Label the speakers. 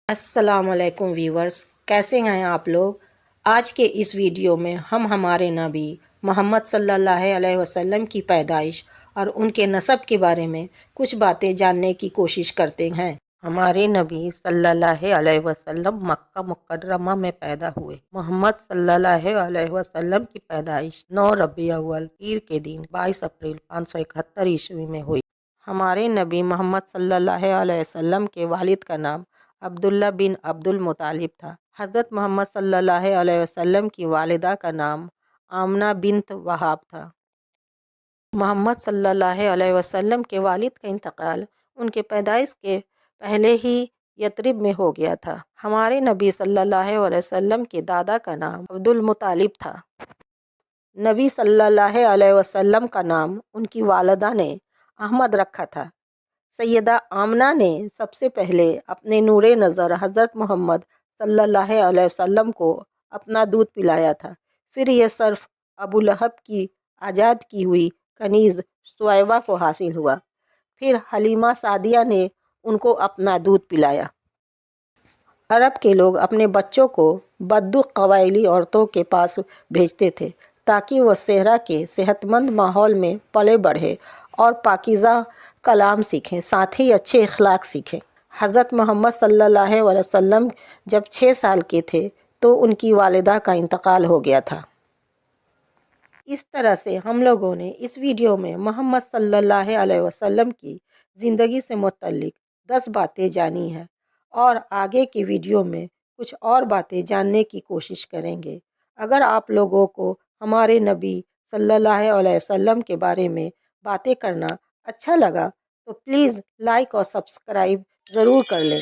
Speaker 1: السلام علیکم ویورز، کیسے ہیں آپ لوگ؟ آج کے اس ویڈیو میں ہم ہمارے نبی محمد صلی اللہ علیہ وسلم کی پیدائش اور ان کے نسب کے بارے میں کچھ باتیں جاننے کی کوشش کرتے ہیں۔ ہمارے نبی صلی اللہ علیہ وسلم مکہ مکرمہ میں پیدا ہوئے۔ محمد صلی اللہ علیہ وسلم کی پیدائش 9 ربیع الاول پیر کے دن 22 اپریل 571 عیسوی میں ہوئی۔ ہمارے نبی محمد صلی اللہ علیہ وسلم کے والد کا نام عبداللہ بن عبد المطلب تھا۔ حضرت محمد صلی اللہ علیہ وسلم کی والدہ کا نام آمنہ بنت وہاب تھا۔ محمد صلی اللہ علیہ وسلم کے والد کا انتقال ان کے پیدائش کے پہلے ہی یثرب میں ہو گیا تھا۔ ہمارے نبی صلی اللہ علیہ وسلم کے دادا کا نام عبد المطلب تھا۔ نبی صلی اللہ علیہ وسلم کا نام ان کی والدہ نے احمد رکھا تھا۔ سیدہ آمنہ نے سب سے پہلے اپنے نور نظر حضرت محمد صلی اللہ علیہ وسلم کو اپنا دودھ پلایا تھا۔ پھر یہ صرف ابو لہب کی آزاد کی ہوئی کنیز ثویبہ کو حاصل ہوا۔ پھر حلیمہ سعدیہ نے ان کو اپنا دودھ پلایا۔ عرب کے لوگ اپنے بچوں کو بدو قبائلی عورتوں کے پاس بھیجتے تھے تاکہ وہ صحرا کے صحت مند ماحول میں پلے بڑھیں اور پاکیزہ کلام سیکھیں، ساتھ ہی اچھے اخلاق سیکھیں۔ حضرت محمد صلی اللہ علیہ وسلم جب 6 سال کے تھے تو ان کی والدہ کا انتقال ہو گیا تھا۔ اس طرح سے ہم لوگوں نے اس ویڈیو میں محمد صلی اللہ علیہ وسلم کی زندگی سے متعلق 10 باتیں جانی ہیں، اور آگے کے ویڈیو میں کچھ اور باتیں جاننے کی کوشش کریں گے۔ اگر آپ لوگوں کو ہمارے نبی صلی اللہ علیہ وسلم کے بارے میں باتیں کرنا اچھا لگا تو پلیز لائک اور سبسکرائب ضرور کر لیں۔